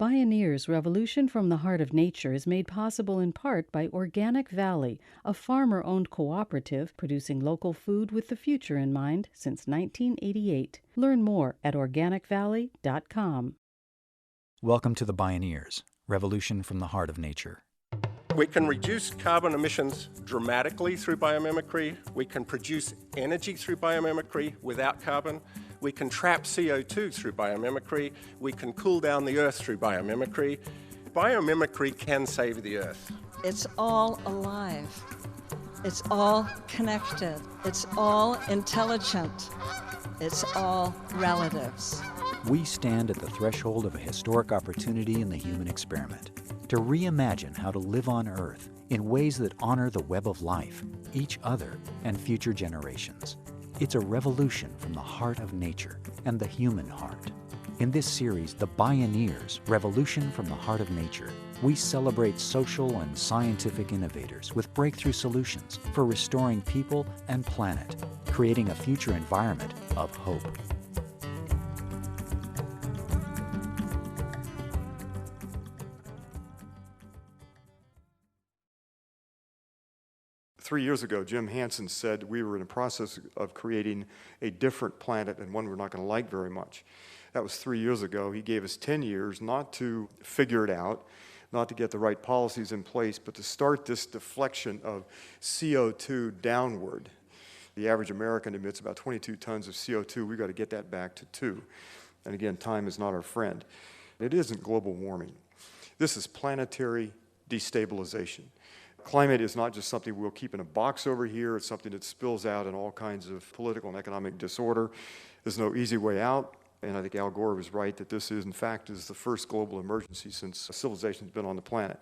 Bioneers' Revolution from the Heart of Nature is made possible in part by Organic Valley, a farmer-owned cooperative producing local food with the future in mind since 1988. Learn more at organicvalley.com. Welcome to the Bioneers, Revolution from the Heart of Nature. We can reduce carbon emissions dramatically through biomimicry. We can produce energy through biomimicry without carbon. We can trap CO2 through biomimicry. We can cool down the earth through biomimicry. Biomimicry can save the earth. It's all alive. It's all connected. It's all intelligent. It's all relatives. We stand at the threshold of a historic opportunity in the human experiment to reimagine how to live on Earth in ways that honor the web of life, each other, and future generations. It's a revolution from the heart of nature and the human heart. In this series, The Bioneers, Revolution from the Heart of Nature, we celebrate social and scientific innovators with breakthrough solutions for restoring people and planet, creating a future environment of hope. Three years ago, Jim Hansen said we were in the process of creating a different planet and one we're not going to like very much. That was 3 years ago. He gave us 10 years not to figure it out, not to get the right policies in place, but to start this deflection of CO2 downward. The average American emits about 22 tons of CO2. We've got to get that back to 2. And again, time is not our friend. It isn't global warming. This is planetary destabilization. Climate is not just something we'll keep in a box over here. It's something that spills out in all kinds of political and economic disorder. There's no easy way out, and I think Al Gore was right that this is, in fact, is the first global emergency since civilization's been on the planet.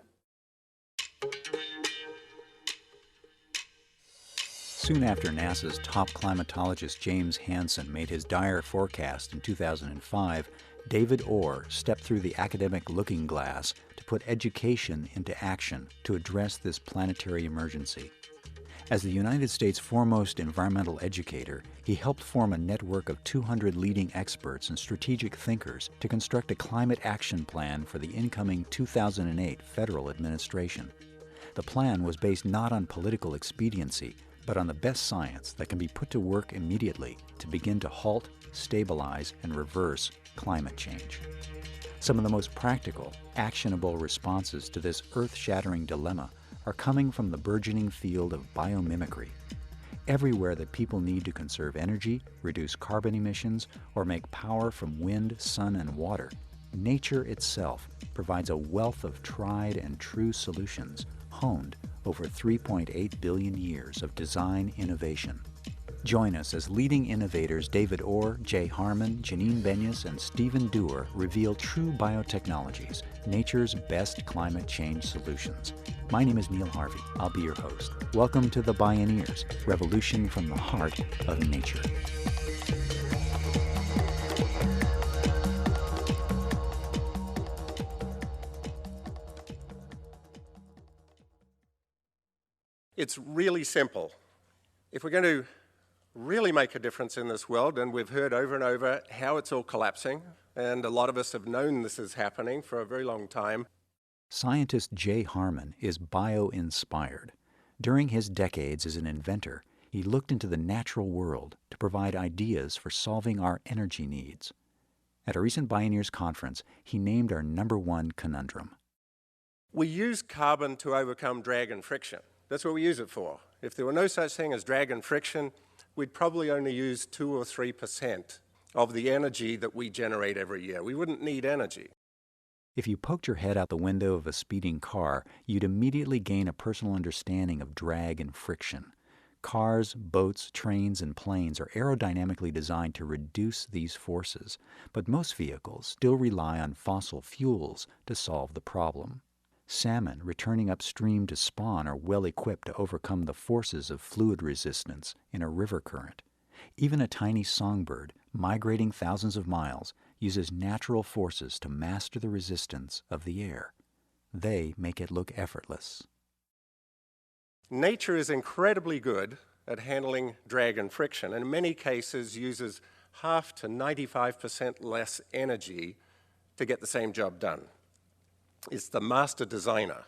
Soon after NASA's top climatologist James Hansen made his dire forecast in 2005, David Orr stepped through the academic looking glass to put education into action to address this planetary emergency. As the United States' foremost environmental educator, he helped form a network of 200 leading experts and strategic thinkers to construct a climate action plan for the incoming 2008 federal administration. The plan was based not on political expediency, but on the best science that can be put to work immediately to begin to halt, stabilize, and reverse climate change. Some of the most practical, actionable responses to this earth-shattering dilemma are coming from the burgeoning field of biomimicry. Everywhere that people need to conserve energy, reduce carbon emissions, or make power from wind, sun, and water, nature itself provides a wealth of tried and true solutions honed over 3.8 billion years of design innovation. Join us as leading innovators David Orr, Jay Hannan, Janine Benyus, and Stephan Dewar reveal true biotechnologies, nature's best climate change solutions. My name is Neil Harvey. I'll be your host. Welcome to the Bioneers, Revolution from the Heart of Nature. It's really simple. If we're going to really make a difference in this world, and we've heard over and over how it's all collapsing, and a lot of us have known this is happening for a very long time. Scientist Jay Hannan is bio-inspired. During his decades as an inventor, he looked into the natural world to provide ideas for solving our energy needs. At a recent Bioneers conference, he named our #1 conundrum. We use carbon to overcome drag and friction. That's what we use it for. If there were no such thing as drag and friction, we'd probably only use 2 or 3% of the energy that we generate every year. We wouldn't need energy. If you poked your head out the window of a speeding car, you'd immediately gain a personal understanding of drag and friction. Cars, boats, trains, and planes are aerodynamically designed to reduce these forces, but most vehicles still rely on fossil fuels to solve the problem. Salmon returning upstream to spawn are well equipped to overcome the forces of fluid resistance in a river current. Even a tiny songbird, migrating thousands of miles, uses natural forces to master the resistance of the air. They make it look effortless. Nature is incredibly good at handling drag and friction, and in many cases uses half to 95% less energy to get the same job done. is the master designer.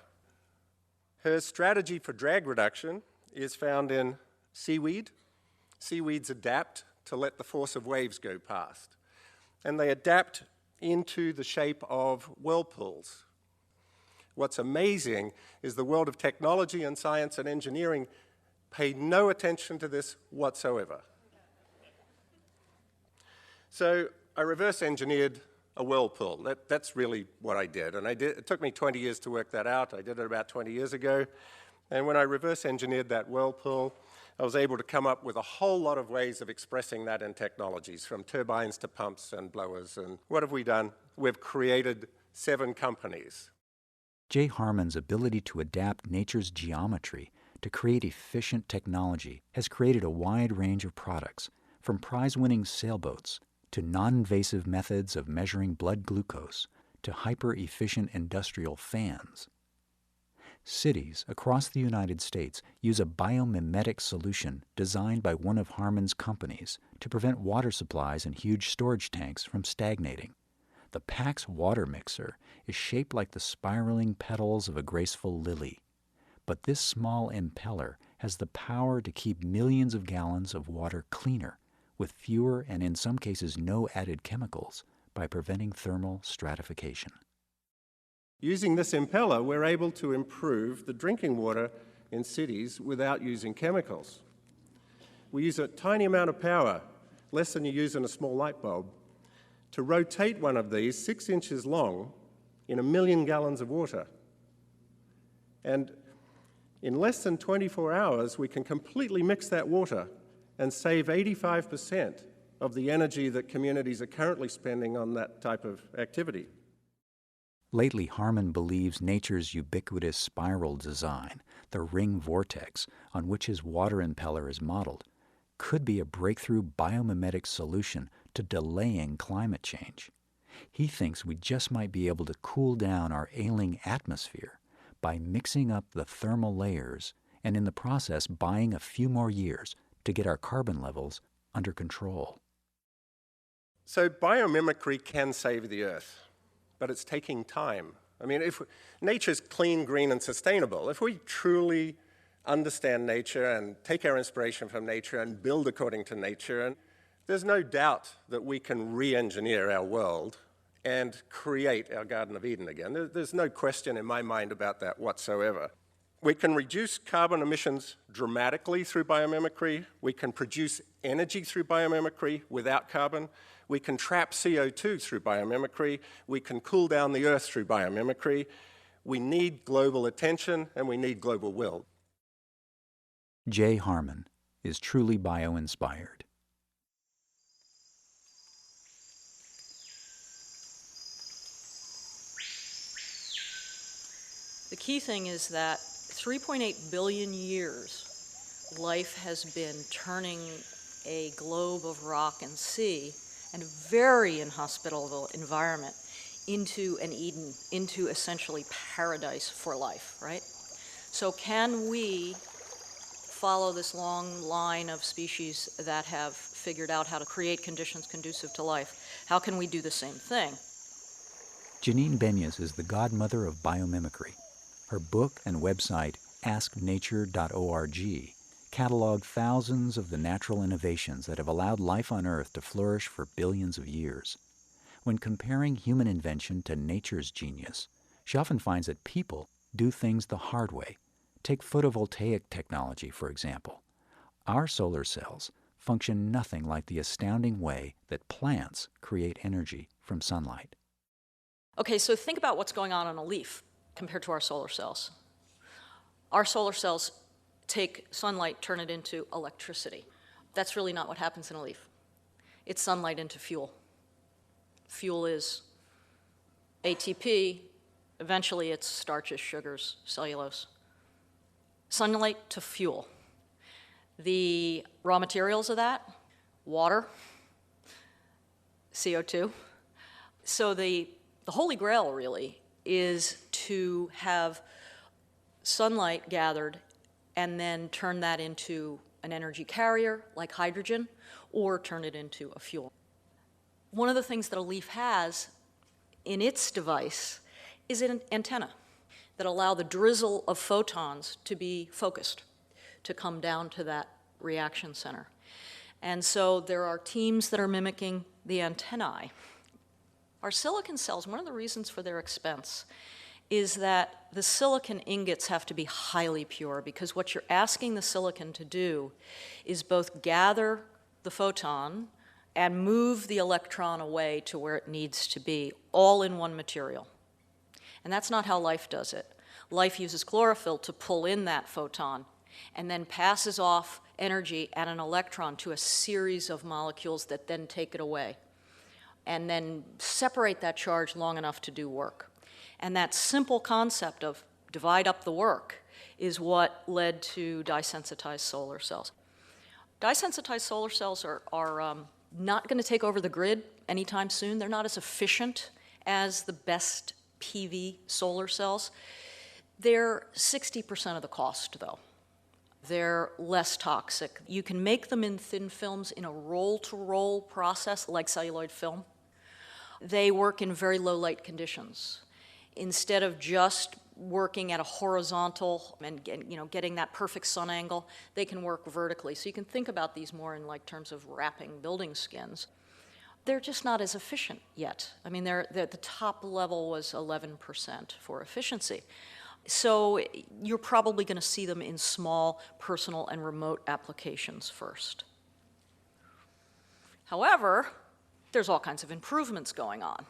Her strategy for drag reduction is found in seaweed. Seaweeds adapt to let the force of waves go past, and they adapt into the shape of whirlpools. What's amazing is the world of technology and science and engineering paid no attention to this whatsoever. So I reverse engineered a whirlpool. That's really what I did. And it took me 20 years to work that out. I did it about 20 years ago. And when I reverse engineered that whirlpool, I was able to come up with a whole lot of ways of expressing that in technologies, from turbines to pumps and blowers. And what have we done? We've created 7 companies. Jay Harman's ability to adapt nature's geometry to create efficient technology has created a wide range of products, from prize-winning sailboats to non-invasive methods of measuring blood glucose to hyper-efficient industrial fans. Cities across the United States use a biomimetic solution designed by one of Harman's companies to prevent water supplies in huge storage tanks from stagnating. The PAX water mixer is shaped like the spiraling petals of a graceful lily, but this small impeller has the power to keep millions of gallons of water cleaner with fewer and in some cases no added chemicals by preventing thermal stratification. Using this impeller, we're able to improve the drinking water in cities without using chemicals. We use a tiny amount of power, less than you use in a small light bulb, to rotate one of these 6 inches long in 1 million gallons of water. And in less than 24 hours, we can completely mix that water and save 85% of the energy that communities are currently spending on that type of activity. Lately, Harman believes nature's ubiquitous spiral design, the ring vortex on which his water impeller is modeled, could be a breakthrough biomimetic solution to delaying climate change. He thinks we just might be able to cool down our ailing atmosphere by mixing up the thermal layers and in the process buying a few more years to get our carbon levels under control. So biomimicry can save the Earth, but it's taking time. I mean, if nature's clean, green, and sustainable, if we truly understand nature and take our inspiration from nature and build according to nature, and there's no doubt that we can re-engineer our world and create our Garden of Eden again. There's no question in my mind about that whatsoever. We can reduce carbon emissions dramatically through biomimicry. We can produce energy through biomimicry without carbon. We can trap CO2 through biomimicry. We can cool down the Earth through biomimicry. We need global attention and we need global will. Jay Harman is truly bio-inspired. The key thing is that 3.8 billion years, life has been turning a globe of rock and sea and a very inhospitable environment into an Eden, into essentially paradise for life, right? So can we follow this long line of species that have figured out how to create conditions conducive to life? How can we do the same thing? Janine Benyus is the godmother of biomimicry. Her book and website, asknature.org, catalog thousands of the natural innovations that have allowed life on Earth to flourish for billions of years. When comparing human invention to nature's genius, she often finds that people do things the hard way. Take photovoltaic technology, for example. Our solar cells function nothing like the astounding way that plants create energy from sunlight. Okay, so think about what's going on a leaf compared to our solar cells. Our solar cells take sunlight, turn it into electricity. That's really not what happens in a leaf. It's sunlight into fuel. Fuel is ATP, eventually it's starches, sugars, cellulose. Sunlight to fuel. The raw materials of that, water, CO2. So the holy grail really is to have sunlight gathered and then turn that into an energy carrier like hydrogen or turn it into a fuel. One of the things that a leaf has in its device is an antenna that allow the drizzle of photons to be focused, to come down to that reaction center. And so there are teams that are mimicking the antennae. Our silicon cells, one of the reasons for their expense is that the silicon ingots have to be highly pure, because what you're asking the silicon to do is both gather the photon and move the electron away to where it needs to be, all in one material. And that's not how life does it. Life uses chlorophyll to pull in that photon and then passes off energy and an electron to a series of molecules that then take it away and then separate that charge long enough to do work. And that simple concept of divide up the work is what led to dye-sensitized solar cells. Dye-sensitized solar cells are not going to take over the grid anytime soon. They're not as efficient as the best PV solar cells. They're 60% of the cost, though. They're less toxic. You can make them in thin films in a roll-to-roll process like celluloid film. They work in very low light conditions. Instead of just working at a horizontal and getting that perfect sun angle, they can work vertically. So you can think about these more in like terms of wrapping building skins. They're just not as efficient yet. I mean, the top level was 11% for efficiency. So you're probably going to see them in small, personal, and remote applications first. However, there's all kinds of improvements going on.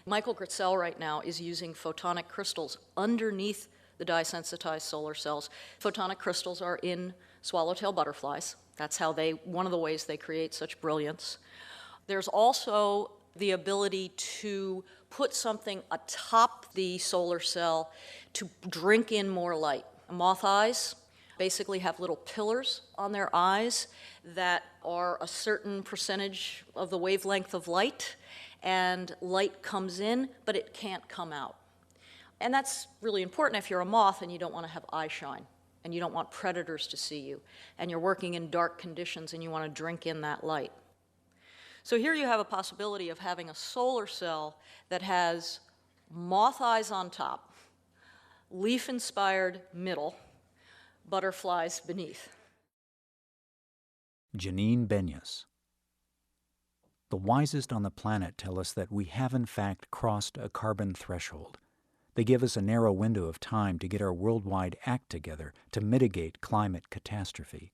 Michael Gritzel right now is using photonic crystals underneath the dye-sensitized solar cells. Photonic crystals are in swallowtail butterflies. That's one of the ways they create such brilliance. There's also the ability to put something atop the solar cell to drink in more light. Moth eyes basically have little pillars on their eyes that are a certain percentage of the wavelength of light, and light comes in, but it can't come out. And that's really important if you're a moth and you don't want to have eye shine, and you don't want predators to see you, and you're working in dark conditions and you want to drink in that light. So here you have a possibility of having a solar cell that has moth eyes on top, leaf-inspired middle, butterflies beneath. Janine Benyus. The wisest on the planet tell us that we have in fact crossed a carbon threshold. They give us a narrow window of time to get our worldwide act together to mitigate climate catastrophe.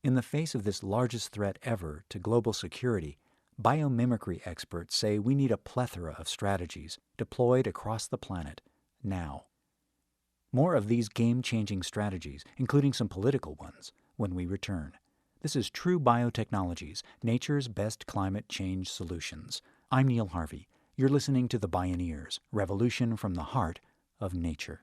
In the face of this largest threat ever to global security, biomimicry experts say we need a plethora of strategies deployed across the planet now. More of these game-changing strategies, including some political ones, when we return. This is True Biotechnologies, nature's best climate change solutions. I'm Neil Harvey. You're listening to the Bioneers, revolution from the heart of nature.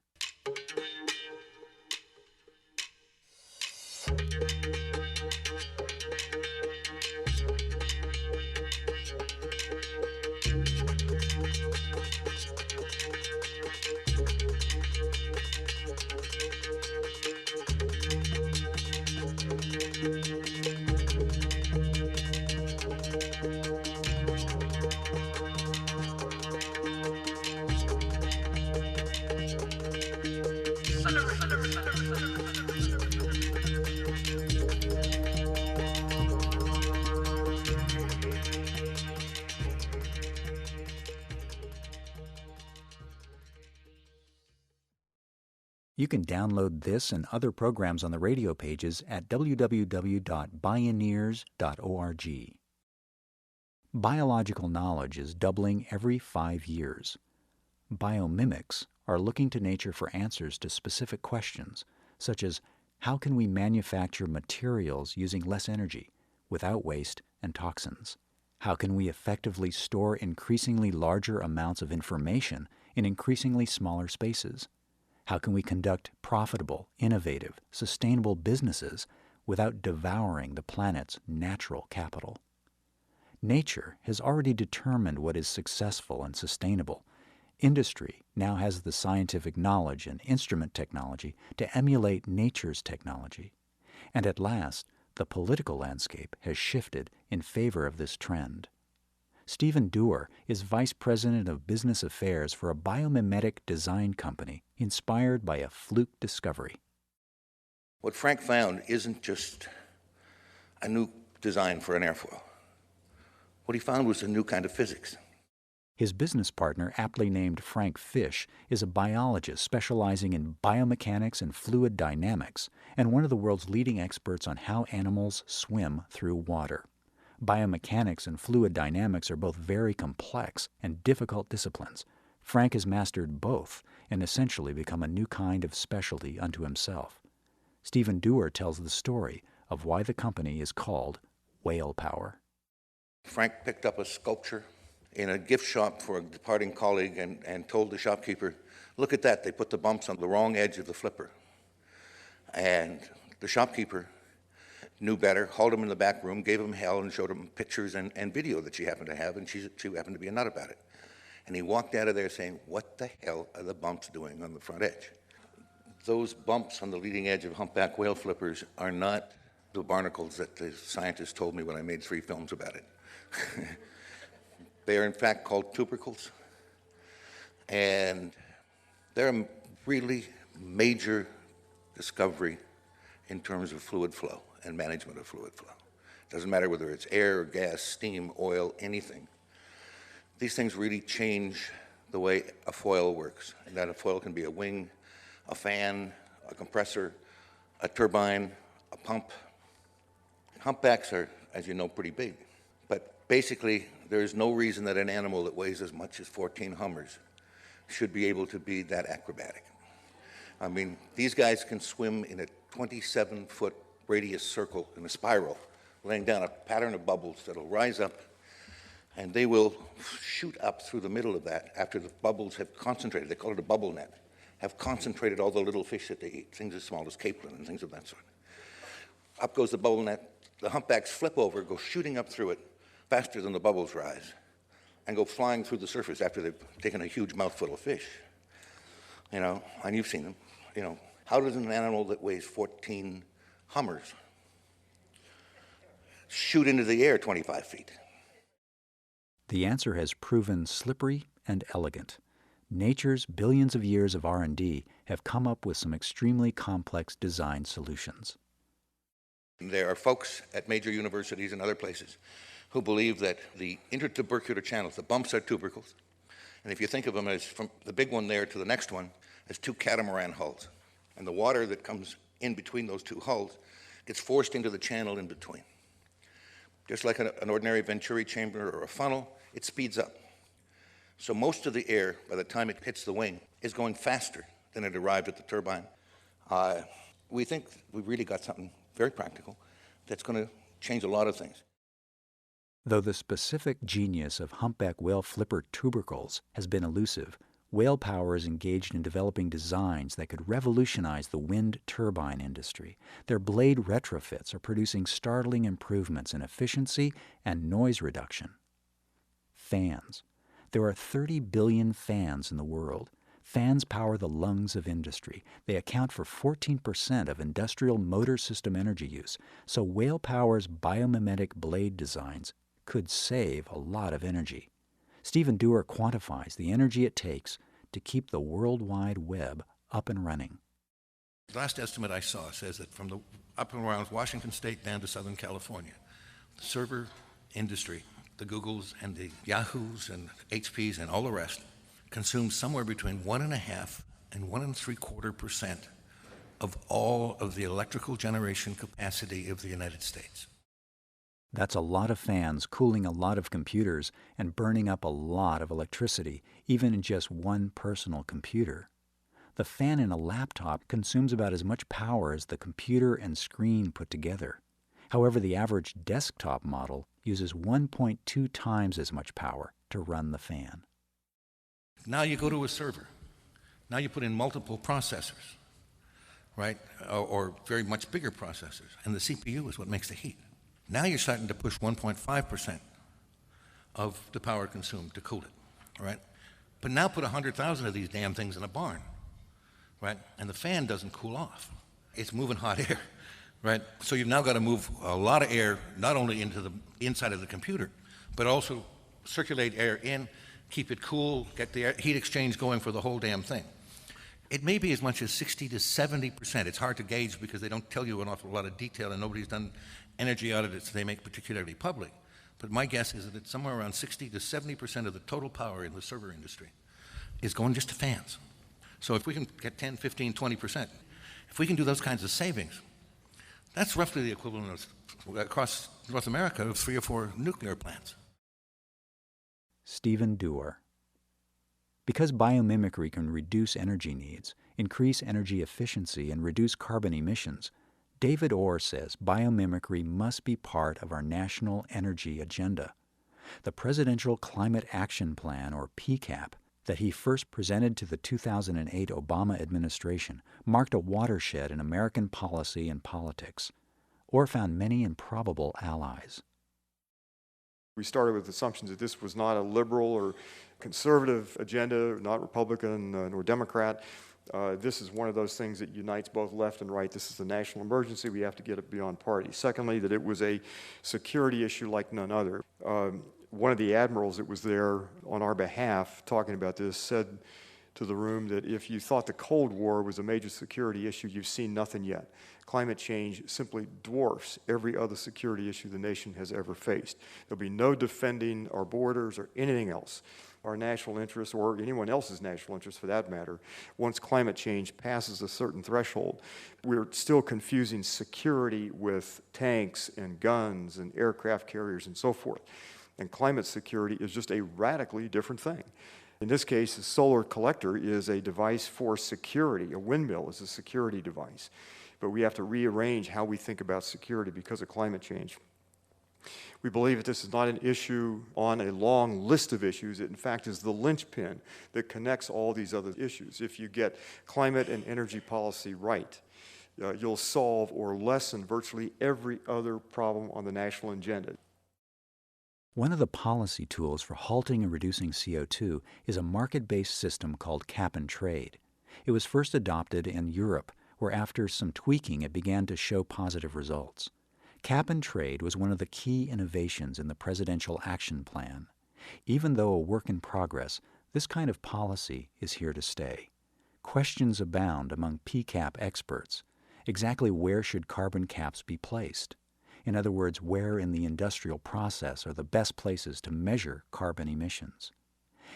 You can download this and other programs on the radio pages at www.bioneers.org. Biological knowledge is doubling every 5 years. Biomimics are looking to nature for answers to specific questions, such as how can we manufacture materials using less energy, without waste and toxins? How can we effectively store increasingly larger amounts of information in increasingly smaller spaces? How can we conduct profitable, innovative, sustainable businesses without devouring the planet's natural capital? Nature has already determined what is successful and sustainable. Industry now has the scientific knowledge and instrument technology to emulate nature's technology. And at last, the political landscape has shifted in favor of this trend. Stephan Dewar is Vice President of Business Affairs for a biomimetic design company inspired by a fluke discovery. What Frank found isn't just a new design for an airfoil. What he found was a new kind of physics. His business partner, aptly named Frank Fish, is a biologist specializing in biomechanics and fluid dynamics, and one of the world's leading experts on how animals swim through water. Biomechanics and fluid dynamics are both very complex and difficult disciplines. Frank has mastered both and essentially become a new kind of specialty unto himself. Stephan Dewar tells the story of why the company is called Whale Power. Frank picked up a sculpture in a gift shop for a departing colleague and told the shopkeeper, "Look at that, they put the bumps on the wrong edge of the flipper." And the shopkeeper knew better, hauled him in the back room, gave him hell, and showed him pictures and video that she happened to have, and she happened to be a nut about it. And he walked out of there saying, "What the hell are the bumps doing on the front edge?" Those bumps on the leading edge of humpback whale flippers are not the barnacles that the scientists told me when I made 3 films about it. They are in fact called tubercles, and they're a really major discovery in terms of fluid flow and management of fluid flow. Doesn't matter whether it's air, gas, steam, oil, anything. These things really change the way a foil works, and that a foil can be a wing, a fan, a compressor, a turbine, a pump. Humpbacks are, as you know, pretty big. But basically, there is no reason that an animal that weighs as much as 14 Hummers should be able to be that acrobatic. I mean, these guys can swim in a 27-foot radius circle in a spiral, laying down a pattern of bubbles that'll rise up, and they will shoot up through the middle of that after the bubbles have concentrated. They call it a bubble net, have concentrated all the little fish that they eat, things as small as capelin and things of that sort. Up goes the bubble net. The humpbacks flip over, go shooting up through it faster than the bubbles rise, and go flying through the surface after they've taken a huge mouthful of fish. You know, and you've seen them. You know, how does an animal that weighs 14 Hummers shoot into the air 25 feet? The answer has proven slippery and elegant. Nature's billions of years of R&D have come up with some extremely complex design solutions. There are folks at major universities and other places who believe that the intertubercular channels, the bumps, are tubercles. And if you think of them as from the big one there to the next one, as 2 catamaran hulls. And the water that comes in between those 2 hulls gets forced into the channel in between. Just like an ordinary Venturi chamber or a funnel, it speeds up. So most of the air, by the time it hits the wing, is going faster than it arrived at the turbine. We think we've really got something very practical that's going to change a lot of things. Though the specific genius of humpback whale flipper tubercles has been elusive, Whale Power is engaged in developing designs that could revolutionize the wind turbine industry. Their blade retrofits are producing startling improvements in efficiency and noise reduction. Fans. There are 30 billion fans in the world. Fans power the lungs of industry. They account for 14% of industrial motor system energy use, so Whale Power's biomimetic blade designs could save a lot of energy. Stephan Dewar quantifies the energy it takes to keep the World Wide Web up and running. The last estimate I saw says that from the up and around Washington State down to Southern California, the server industry, the Googles and the Yahoos and HPs and all the rest, consumes somewhere between 1.5% and 1.75% of all of the electrical generation capacity of the United States. That's a lot of fans cooling a lot of computers and burning up a lot of electricity, even in just one personal computer. The fan in a laptop consumes about as much power as the computer and screen put together. However, the average desktop model uses 1.2 times as much power to run the fan. Now you go to a server. Now you put in multiple processors, right? Or very much bigger processors. And the CPU is what makes the heat. Now you're starting to push 1.5% of the power consumed to cool it, right? But now put 100,000 of these damn things in a barn, right? And the fan doesn't cool off. It's moving hot air, right? So you've now got to move a lot of air, not only into the inside of the computer, but also circulate air in, keep it cool, get the heat exchange going for the whole damn thing. It may be as much as 60 to 70%. It's hard to gauge because they don't tell you an awful lot of detail, and nobody's done energy audits they make particularly public. But my guess is that it's somewhere around 60 to 70% of the total power in the server industry is going just to fans. So if we can get 10, 15, 20%, if we can do those kinds of savings, that's roughly the equivalent of, across North America, of 3 or 4 nuclear plants. Stephan Dewar. Because biomimicry can reduce energy needs, increase energy efficiency, and reduce carbon emissions, David Orr says biomimicry must be part of our national energy agenda. The Presidential Climate Action Plan, or PCAP, that he first presented to the 2008 Obama administration marked a watershed in American policy and politics. Orr found many improbable allies. We started with assumptions that this was not a liberal or conservative agenda, not Republican nor Democrat. This is one of those things that unites both left and right. This is a national emergency. We have to get it beyond party. Secondly, that it was a security issue like none other. One of the admirals that was there on our behalf talking about this said to the room that if you thought the Cold War was a major security issue, you've seen nothing yet. Climate change simply dwarfs every other security issue the nation has ever faced. There'll be no defending our borders or anything else, our national interests or anyone else's national interests for that matter. Once climate change passes a certain threshold, we're still confusing security with tanks and guns and aircraft carriers and so forth. And climate security is just a radically different thing. In this case, a solar collector is a device for security. A windmill is a security device. But we have to rearrange how we think about security because of climate change. We believe that this is not an issue on a long list of issues. It, in fact, is the linchpin that connects all these other issues. If you get climate and energy policy right, you'll solve or lessen virtually every other problem on the national agenda. One of the policy tools for halting and reducing CO2 is a market-based system called cap and trade. It was first adopted in Europe, where after some tweaking it began to show positive results. Cap and trade was one of the key innovations in the Presidential Action Plan. Even though a work in progress, this kind of policy is here to stay. Questions abound among PCAP experts. Exactly where should carbon caps be placed? In other words, where in the industrial process are the best places to measure carbon emissions?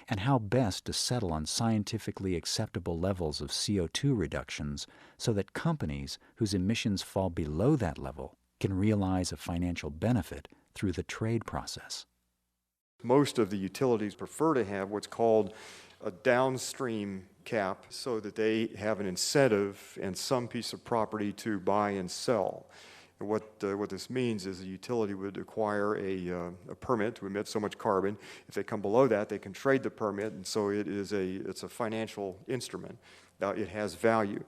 And how best to settle on scientifically acceptable levels of CO2 reductions so that companies whose emissions fall below that level can realize a financial benefit through the trade process. Most of the utilities prefer to have what's called a downstream cap so that they have an incentive and some piece of property to buy and sell. And what this means is the utility would acquire a permit to emit so much carbon. If they come below that, they can trade the permit, and so it's a financial instrument. It has value.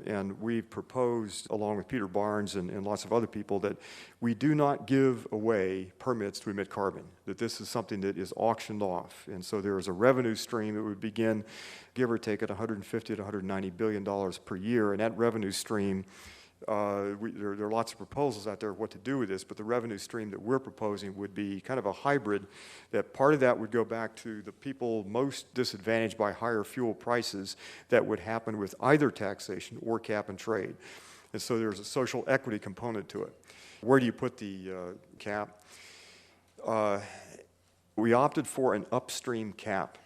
And we've proposed, along with Peter Barnes and lots of other people, that we do not give away permits to emit carbon, that this is something that is auctioned off. And so there is a revenue stream that would begin, give or take, at $150 to $190 billion per year, and that revenue stream there are lots of proposals out there of what to do with this, but the revenue stream that we're proposing would be kind of a hybrid, that part of that would go back to the people most disadvantaged by higher fuel prices that would happen with either taxation or cap and trade. And so there's a social equity component to it. Where do you put the cap? We opted for an upstream cap,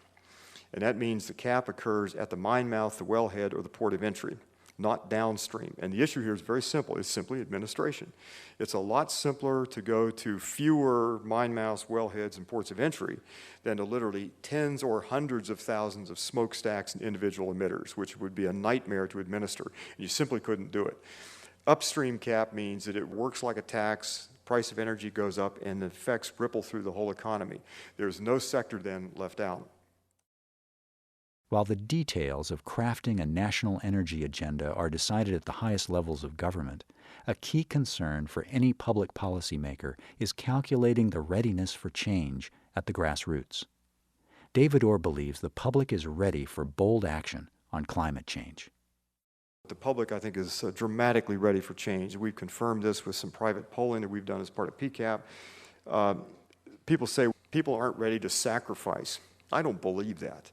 and that means the cap occurs at the mine mouth, the wellhead, or the port of entry, not downstream. And the issue here is very simple. It's simply administration. It's a lot simpler to go to fewer mine mouths, wellheads, and ports of entry than to literally tens or hundreds of thousands of smokestacks and individual emitters, which would be a nightmare to administer. And you simply couldn't do it. Upstream cap means that it works like a tax, price of energy goes up, and the effects ripple through the whole economy. There's no sector then left out. While the details of crafting a national energy agenda are decided at the highest levels of government, a key concern for any public policymaker is calculating the readiness for change at the grassroots. David Orr believes the public is ready for bold action on climate change. The public, I think, is dramatically ready for change. We've confirmed this with some private polling that we've done as part of PCAP. People say People aren't ready to sacrifice. I don't believe that.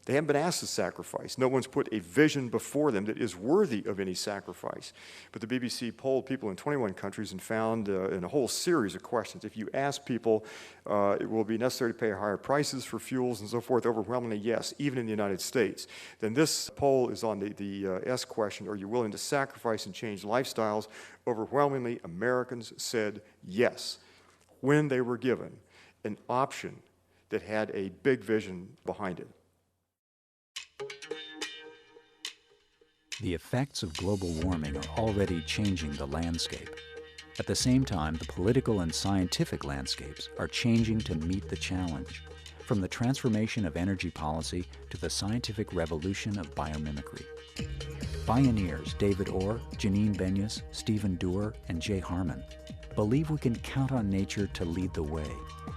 They haven't been asked to sacrifice. No one's put a vision before them that is worthy of any sacrifice. But the BBC polled people in 21 countries and found in a whole series of questions, if you ask people, it will be necessary to pay higher prices for fuels and so forth, overwhelmingly yes, even in the United States. Then this poll is on the S question, are you willing to sacrifice and change lifestyles? Overwhelmingly, Americans said yes, when they were given an option that had a big vision behind it. The effects of global warming are already changing the landscape. At the same time, the political and scientific landscapes are changing to meet the challenge, from the transformation of energy policy to the scientific revolution of biomimicry. Bioneers David Orr, Janine Benyus, Stephan Dewar, and Jay Hannan believe we can count on nature to lead the way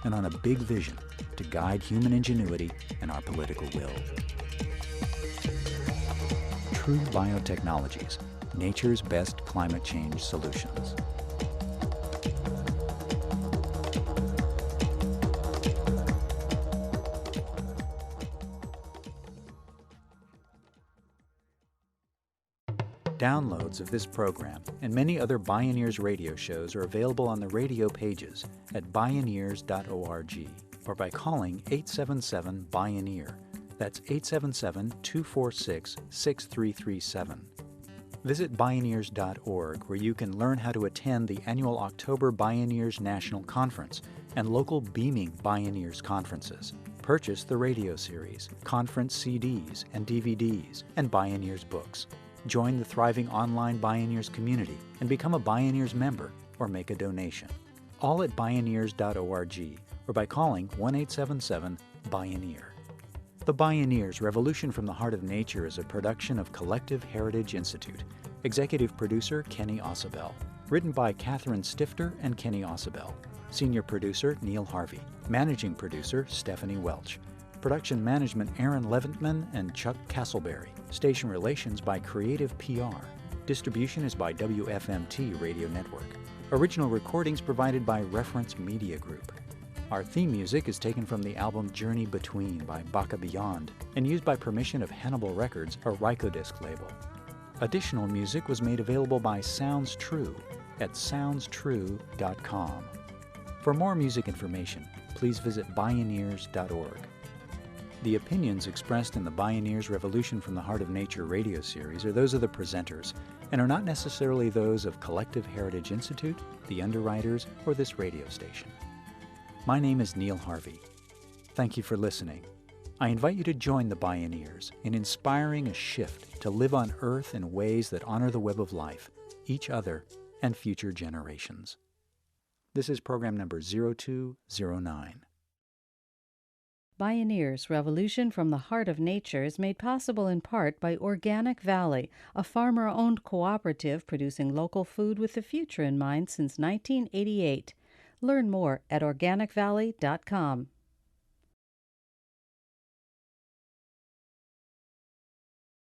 and on a big vision to guide human ingenuity and our political will. True Biotechnologies, nature's best climate change solutions. Downloads of this program and many other Bioneers radio shows are available on the radio pages at bioneers.org or by calling 877-BIONEER. That's 877-246-6337. Visit Bioneers.org, where you can learn how to attend the annual October Bioneers National Conference and local Beaming Bioneers conferences. Purchase the radio series, conference CDs and DVDs, and Bioneers books. Join the thriving online Bioneers community and become a Bioneers member or make a donation. All at Bioneers.org or by calling 1-877-BIONEER. The Bioneers Revolution from the Heart of Nature is a production of Collective Heritage Institute. Executive producer Kenny Ausubel. Written by Catherine Stifter and Kenny Ausubel. Senior producer Neil Harvey. Managing producer Stephanie Welch. Production management Aaron Leventman and Chuck Castleberry. Station relations by Creative PR. Distribution is by WFMT Radio Network. Original recordings provided by Reference Media Group. Our theme music is taken from the album Journey Between by Baka Beyond and used by permission of Hannibal Records, a Rykodisc label. Additional music was made available by Sounds True at soundstrue.com. For more music information, please visit Bioneers.org. The opinions expressed in the Bioneers Revolution from the Heart of Nature radio series are those of the presenters and are not necessarily those of Collective Heritage Institute, the underwriters, or this radio station. My name is Neil Harvey. Thank you for listening. I invite you to join the Bioneers in inspiring a shift to live on Earth in ways that honor the web of life, each other, and future generations. This is program number 0209. Bioneers Revolution from the Heart of Nature is made possible in part by Organic Valley, a farmer-owned cooperative producing local food with the future in mind since 1988. Learn more at organicvalley.com.